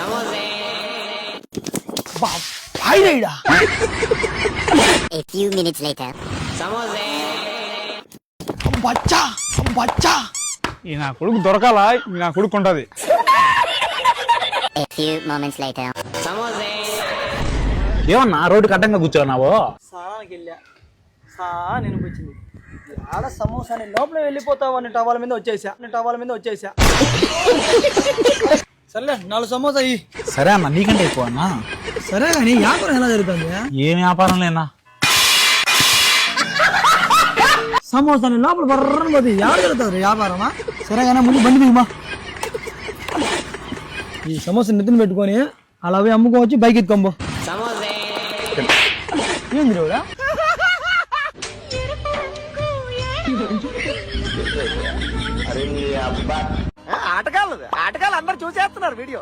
A few minutes later. ఈ నా కొడుకు దొరకాలా నా కొడుకు ఉంటది. A few moments later. ఏమన్నా రోడ్డుకి అడ్డంగా కూర్చోన్నావు? సారానికి వెళ్ళా నేను వచ్చింది ఆడ సమోసాని లోపల వెళ్ళిపోతావు అని టవాల మీద వచ్చేసా సర్లే 4 సమోసా ఇయ్యి. సరే అన్న, నీకంటే ఎక్కువ అన్నా. సరే కానీ వ్యాపారం ఎలా జరుగుతుంది? ఏం వ్యాపారం లేనా? సమోసాని లోపల బర్రని పోతే ఎవరు జరుగుతుంది వ్యాపారమా? సరే కానీ ముందు బండి దిగుమా. ఈ సమోసా నెత్తిన పెట్టుకొని అలా పోయి అమ్ముకోవచ్చు, బైక్ ఎత్తుకోంబో. ఏంది కూడా ఆటగాళ్ళు అందరు చూసేస్తున్నారు వీడియో.